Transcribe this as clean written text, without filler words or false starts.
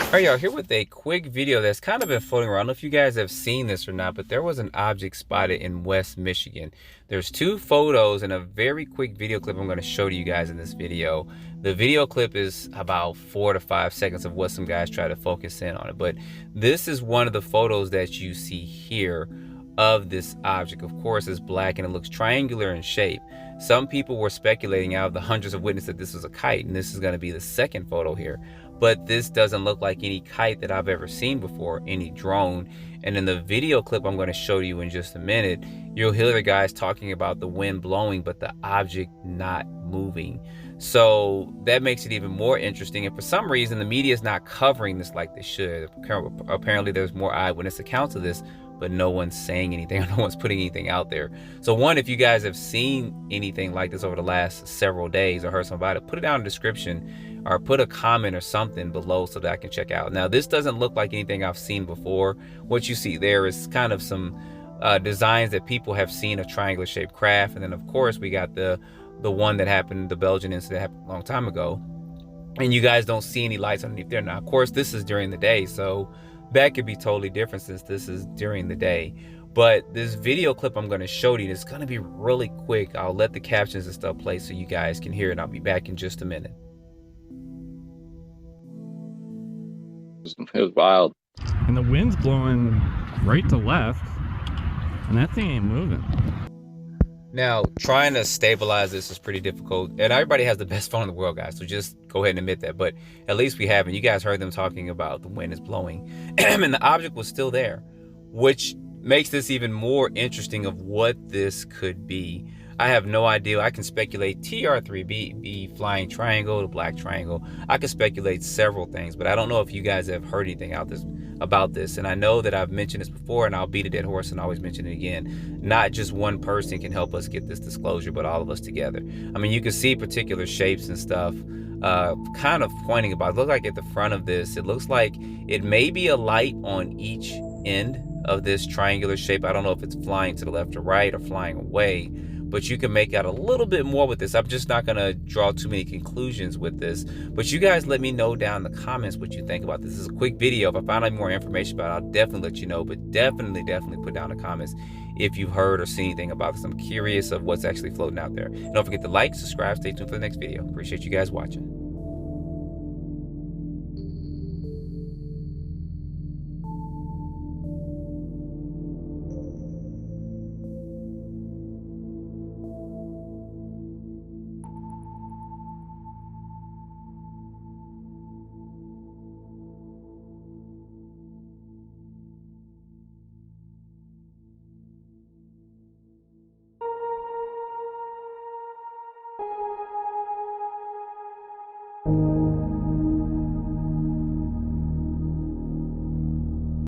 All right, y'all, here with a quick video that's kind of been floating around. I don't know if you guys have seen this or not, but there was an object spotted in West Michigan. There's two photos and a very quick video clip I'm going to show to you guys in this video. The video clip is about 4 to 5 seconds of what some guys try to focus in on it. But this is one of the photos that you see here of this object. Of course, it's black and it looks triangular in shape. Some people were speculating out of the hundreds of witnesses that this was a kite, and this is going to be the second photo here. But this doesn't look like any kite that I've ever seen before, any drone. And in the video clip I'm going to show you in just a minute, you'll hear the guys talking about the wind blowing, but the object not moving. So that makes it even more interesting. And for some reason, the media is not covering this like they should. Apparently, there's more eyewitness accounts of this, but no one's saying anything, or no one's putting anything out there. So one, if you guys have seen anything like this over the last several days or heard something about it, put it down in the description or put a comment or something below so that I can check out. Now, this doesn't look like anything I've seen before. What you see there is kind of some designs that people have seen of triangular shaped craft. And then of course we got the one that happened, the Belgian incident happened a long time ago. And you guys don't see any lights underneath there. Now, of course, this is during the day, so that could be totally different since this is during the day. But this video clip I'm going to show you is going to be really quick. I'll let the captions and stuff play so you guys can hear it. I'll be back in just a minute. It was wild. And the wind's blowing right to left, and that thing ain't moving. Now, trying to stabilize this is pretty difficult. And everybody has the best phone in the world, guys, so just go ahead and admit that. But at least we haven't. You guys heard them talking about the wind is blowing. And the object was still there, which makes this even more interesting of what this could be. I have no idea. I can speculate TR3B, flying triangle, the black triangle. I could speculate several things, but I don't know if you guys have heard anything about this. And I know that I've mentioned this before, and I'll beat a dead horse and always mention it again. Not just one person can help us get this disclosure, but all of us together. I mean, you can see particular shapes and stuff kind of pointing about. It looks like at the front of this, it looks like it may be a light on each end of this triangular shape. I don't know if it's flying to the left or right or flying away, but you can make out a little bit more with this. I'm just not gonna draw too many conclusions with this, but you guys let me know down in the comments what you think about this. This is a quick video. If I find out more information about it, I'll definitely let you know, but definitely put down in the comments if you've heard or seen anything about this. I'm curious of what's actually floating out there. And don't forget to like, subscribe, stay tuned for the next video. Appreciate you guys watching.